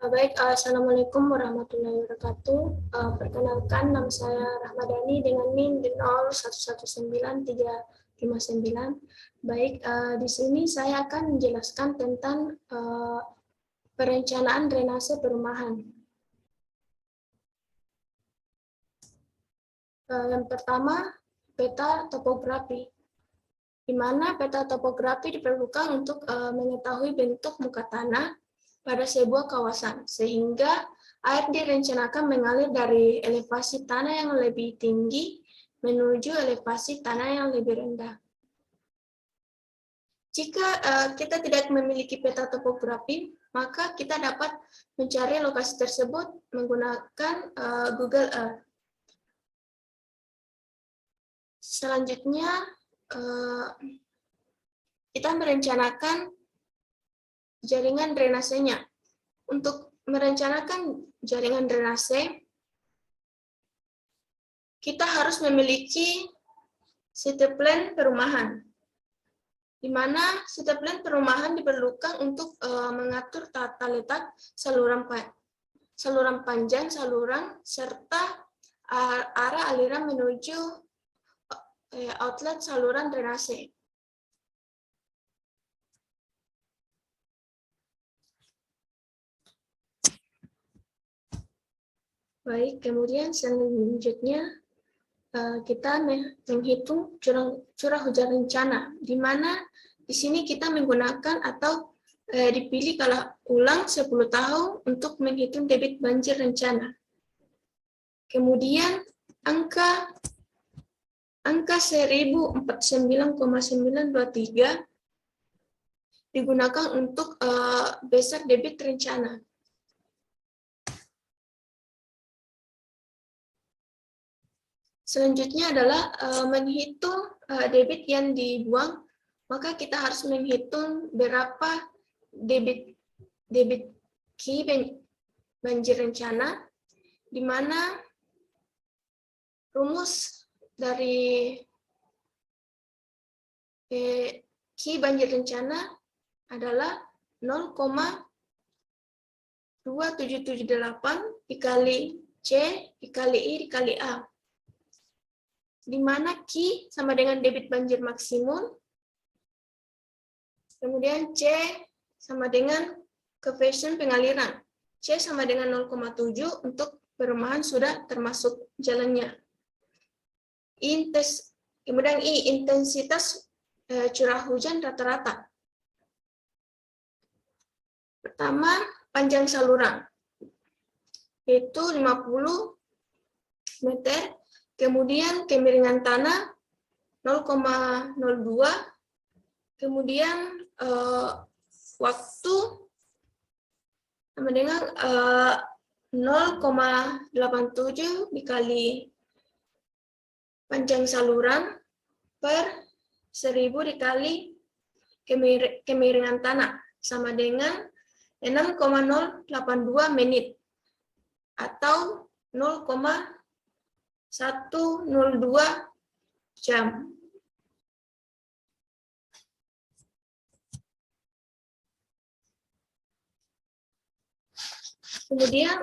Baik, Assalamualaikum warahmatullahi wabarakatuh. Perkenalkan, nama saya Rahmadani dengan NIM di 0119359. Baik, di sini saya akan menjelaskan tentang perencanaan drainase perumahan. Yang pertama, peta topografi, di mana peta topografi diperlukan untuk mengetahui bentuk muka tanah pada sebuah kawasan, sehingga air direncanakan mengalir dari elevasi tanah yang lebih tinggi menuju elevasi tanah yang lebih rendah. Jika kita tidak memiliki peta topografi, maka kita dapat mencari lokasi tersebut menggunakan Google Earth. Selanjutnya, kita merencanakan jaringan drainasenya. Untuk merencanakan jaringan drainase, kita harus memiliki site plan perumahan, di mana site plan perumahan diperlukan untuk mengatur tata letak saluran panjang saluran, serta arah aliran menuju outlet saluran drainase. Baik, kemudian selanjutnya kita menghitung curah hujan rencana, di mana di sini kita menggunakan atau dipilih kala ulang 10 tahun untuk menghitung debit banjir rencana. Kemudian angka 1049,923 digunakan untuk besar debit rencana. Selanjutnya adalah menghitung debit yang dibuang, maka kita harus menghitung berapa debit Ki banjir rencana, di mana rumus dari Ki banjir rencana adalah 0,2778 dikali C dikali I dikali A, di mana Ki sama dengan debit banjir maksimum, kemudian C sama dengan koefisien pengaliran, C sama dengan 0,7 untuk perumahan sudah termasuk jalannya. Kemudian I, intensitas curah hujan rata-rata. Pertama, panjang saluran, yaitu 50 meter. Kemudian kemiringan tanah 0,02. Kemudian waktu sama dengan 0,87 dikali panjang saluran per 1000 dikali kemiringan tanah, sama dengan 6,082 menit atau 0,102 jam. Kemudian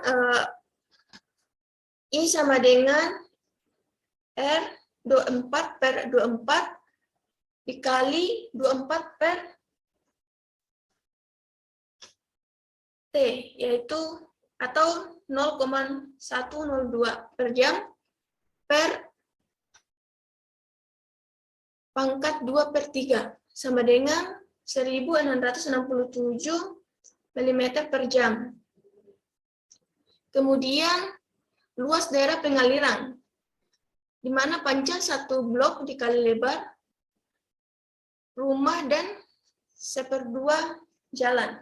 I sama dengan R 24 per 24 dikali 24 per T, yaitu atau 0,102 per jam per pangkat 2 per 3, sama dengan 1667 mm per jam. Kemudian luas daerah pengaliran, di mana panjang satu blok dikali lebar rumah dan 1/2 jalan.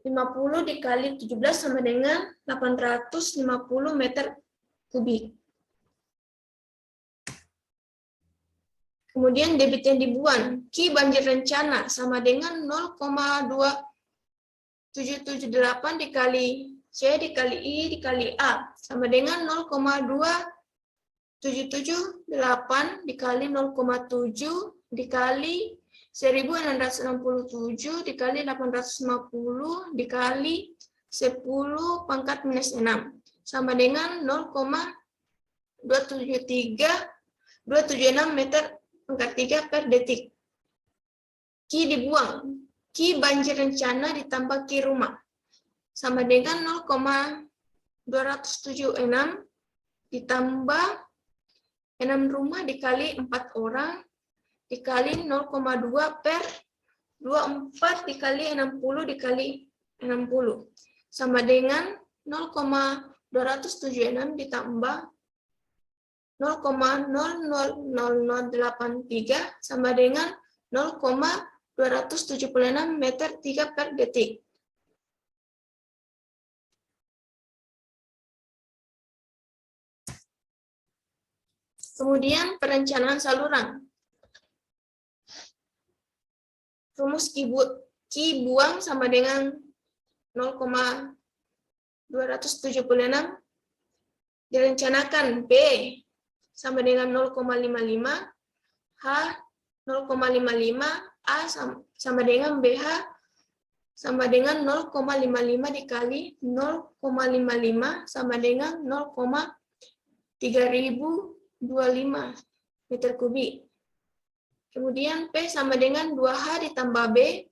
50 dikali 17 sama dengan 850 meter kubik. Kemudian debit yang dibuang, Ki banjir rencana sama dengan 0,2778 dikali C dikali I dikali A, sama dengan 0,2778 dikali 0,7 dikali 1667 dikali 850 dikali 10 pangkat minus 6 sama dengan 0,276 meter pangkat 3 per detik. Ki dibuang. Ki banjir rencana ditambah ki rumah sama dengan 0,276 ditambah 6 rumah dikali 4 orang dikali 0,2 per 24 dikali 60 dikali 60 sama dengan 0,276 ditambah 0,00083 sama dengan 0,276 meter 3 per detik. Kemudian perencanaan saluran. Rumus Ki buang sama dengan 0,276 direncanakan B sama dengan 0,55, H 0,55, A sama dengan BH sama dengan 0,55 dikali 0,55 sama dengan 0,3025 meter kubik. Kemudian P sama dengan 2H ditambah B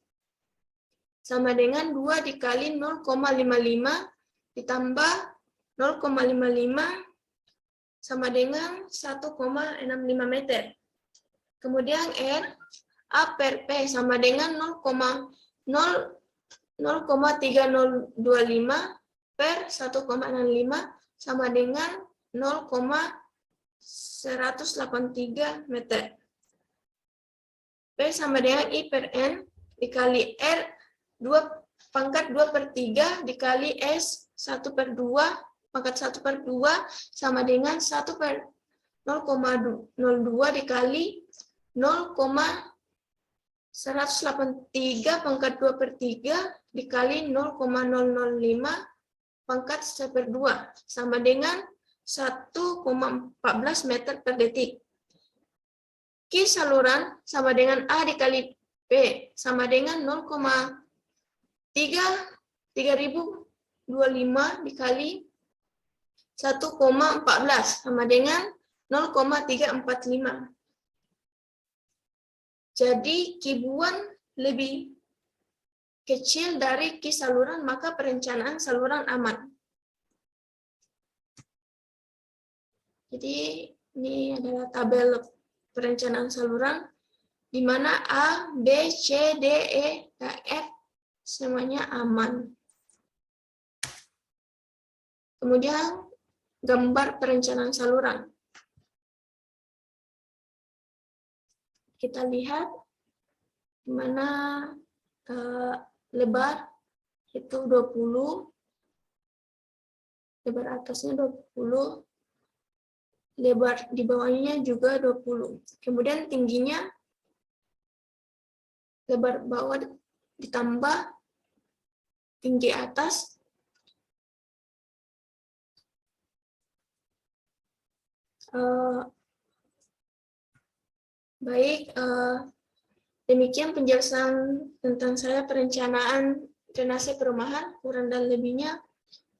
sama dengan 2 dikali 0,55 ditambah 0,55 sama dengan 1,65 meter. Kemudian R, A per P sama dengan 0,3025 per 1,65 sama dengan 0,183 meter. P sama dengan I per N dikali R 2 pangkat 2 per 3 dikali S 1 per 2 pangkat 1 per 2 sama dengan 1 per 0,02 dikali 0,183 pangkat 2 per 3 dikali 0,005 pangkat 1 per 2 sama dengan 1,14 meter per detik. Ki saluran sama dengan A dikali P sama dengan 0,3025 dikali 1,14 sama dengan 0,345. Jadi Ki buang lebih kecil dari Ki saluran, maka perencanaan saluran aman. Jadi ini adalah tabel perencanaan saluran di mana A, B, C, D, E, F semuanya aman. Kemudian gambar perencanaan saluran. Kita lihat di mana lebar itu 20, lebar atasnya 20, lebar di bawahnya juga 20. Kemudian tingginya lebar bawah ditambah tinggi atas. Demikian penjelasan tentang saya perencanaan drainase perumahan. Kurang dan lebihnya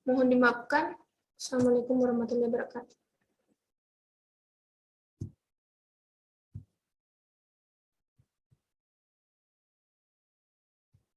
mohon dimaafkan. Assalamualaikum warahmatullahi wabarakatuh.